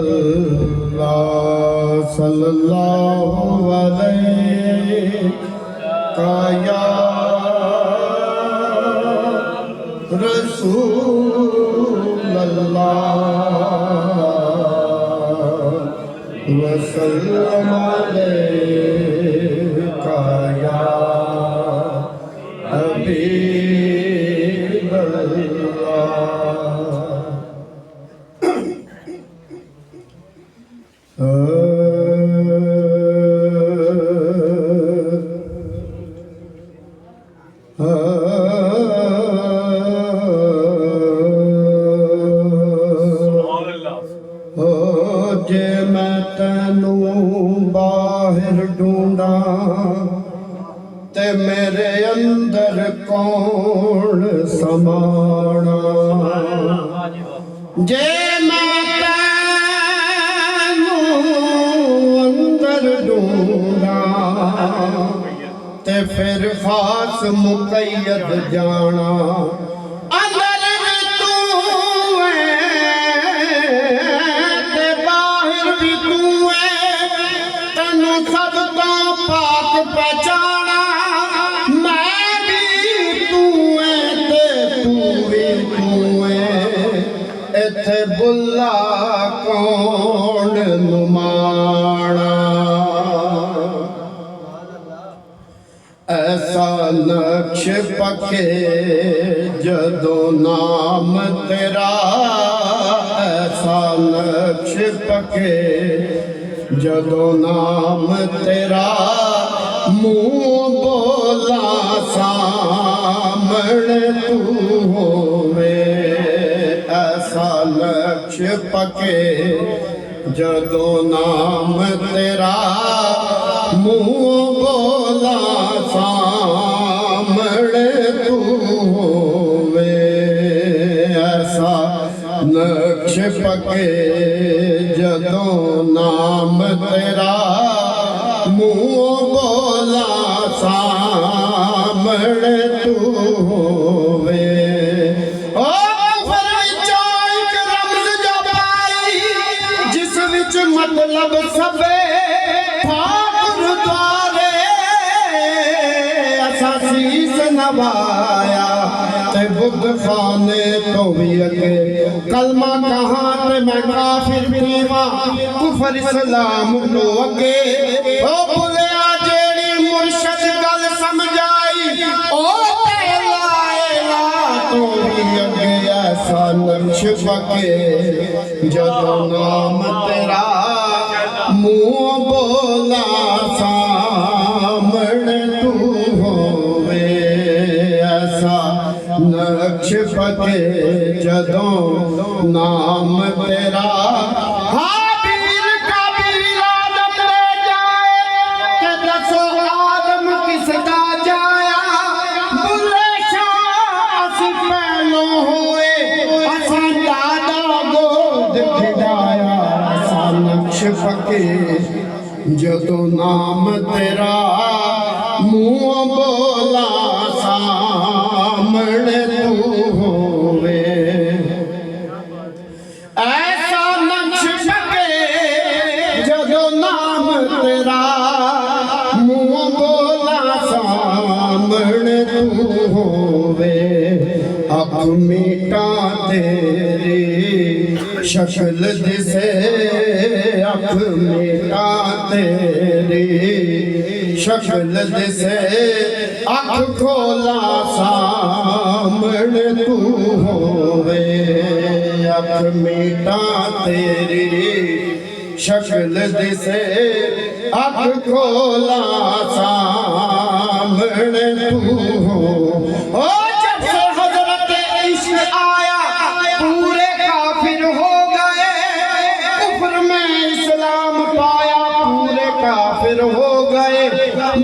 अल्लाह सल्लल्लाहु अलैहि या रसूल अल्लाह वसल्लम अलैका या हबीब अल्लाह। जे मैं तैनू बाहर ढूंढा ते मेरे अंदर कौन समाना। जे मैं तैनू अंदर ढूंढा ते फिर खास मुकैयद जाना। पहचाना मैं भी तू है ते तू भी तू है, इथे बुला कौन नुमाना। ऐसा नक्श पके जदों नाम तेरा, ऐसा नक्श पके जदों नाम तेरा, मुँह बोला सामने तू होवे। ऐसा नक्श पके जदों नाम तेरा, मुँह बोला सामने तू होवे। ऐसा नक्श पके जदों नाम तेरा, मुँह बोला सामने तू होवे। ओ कुफर विच इक रमज़ जो पाई, जिस विच मतलब सबे गुरुद्वारे असा सीस नवाया ते बुत खाने तो भी अगे। कलमा कहाँ ते मैं काफिर थीवा, कुफर इस्लाम तो अगे। ओ भुलिया जेड़ी मुर्शद गल समझाई, ओ तेला तो भी अगे। ऐसा नक्श पके जदों नाम तेरा, मुँह बोला सामने तू होवे। ऐसा नक्श पके जदों नाम तेरा, हाबील काबील आदम ले जाए के दसो आदम किसदा जाया। बुल्ले शाह असी पहलो होए, असा दादा गोद खिडाया। ऐसा नक्श पके जदों नाम तेरा, मुँह बोला सामने तू होवे। ऐसा नक्श पके जदों नाम तेरा, मुँह बोला सामने तू होवे। अख मीटा तेरी शक्ल दिसे, अख मीटा तेरी शक्ल दिसे, अख खोला सामने तू होवे। अख मीटा तेरी शक्ल दिसे, अख खोला सामने तू हो। ओ जब से हजरत इश्क आया पूरे काफिर हो गए, कुफ्र में इस्लाम पाया पूरे काफिर हो गए।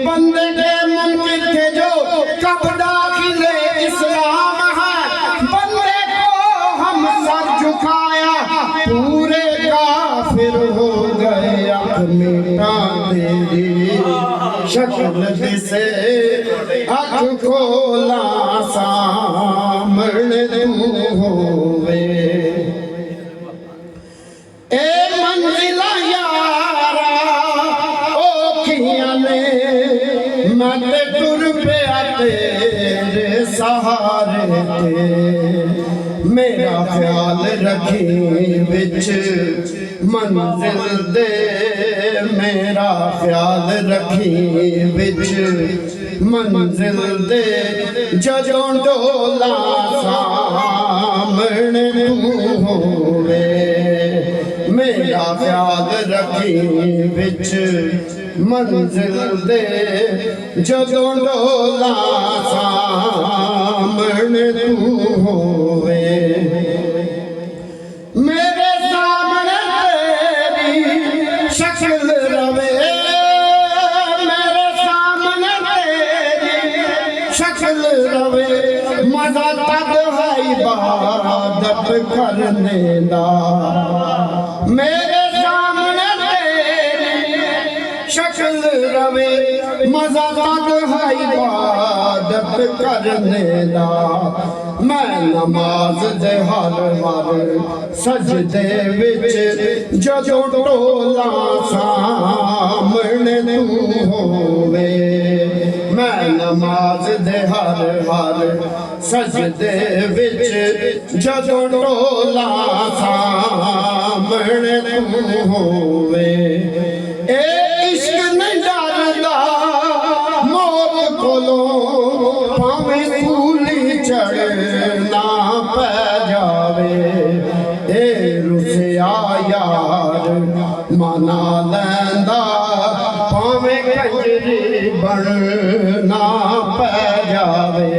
बंदे के मुनकिर थे जो कब दाखिले इस्लाम है, बंदे को हम सर झुकाया पूरे काफिर हो गए। अख मीटा तेरी शक्ल दिसे, अख खोला सामने तू होवे। ए मन मेरा तेरे सहारे ते मेरा ख्याल रखी विच मंजिल दे मेरा ख्याल रखी विच मंजिल दे जदों डोला सामने तू होवे मेरा ख्याल रखी विच मंजिल दे जदों डोला सामने तू होवे मेरे सामने तेरी शक्ल रवे मेरे सामने तेरी शक्ल रवे मजा तब है इबादत करने दा मेरे सामने तेरी शक्ल रवे मजा तब है इबादत करने दा मैं नमाज दे हर सजदे विच जदों टोला सामने तू होवे मैं नमाज दे हर सजदे विच जदों टोला सामने तू होवे ए इश्क नहीं डरदा मौत कोलों भावें सूली चढ़ना पै जावे ए रुसिया यार मना लैंदा भावें कंजरी बनना पै जावे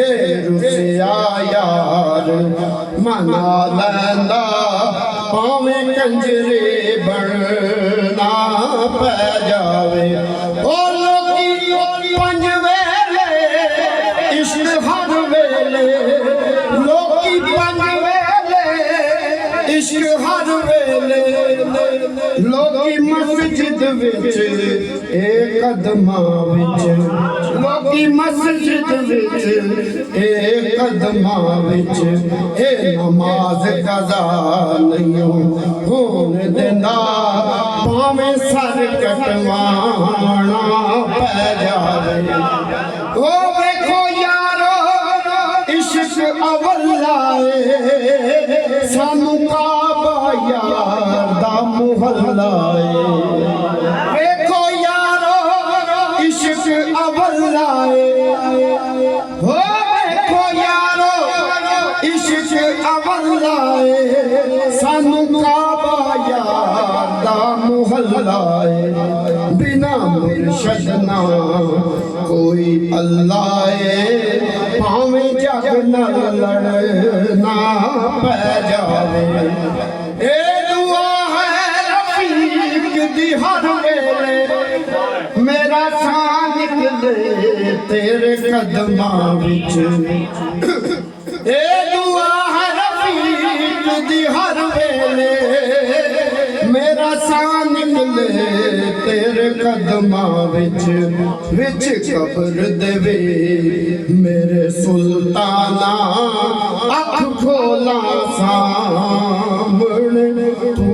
ए रुसिया यार मना लैंदा भावें कंजरी बनना पै जावे ओ लोकी पंज वेले इश्क हर वेले लोकी पंज वेले इश्क हर वेले लोकी मस्जिद विच ए कदमां विच लोकी मस्जिद विच ए कदमां विच ए नमाज कज़ा नहीं होण देंदा भावें सर कटवाना पै जावे ओ देखो यारो इश्क अवल्लाए सानू काबा यार दा मुहल्लाए देखो यारो इश्क अवल्लाए हो देखो यारो इश्क अवल्लाए सानू काबा यार दा मुहल्लाए बिना मुर्शद ना कोई अल्लाह भावें जग नाल लड़ना पै जावे ए दुआ है रफीक दी हर वेले मेरा सां निकले तेरे कदमां विच ए दुआ है रफीक दी हर वेले मेरा सां निकले तेरे कदमां विच कब्र देवे मेरे सुल्ताना अख खोला सामने तू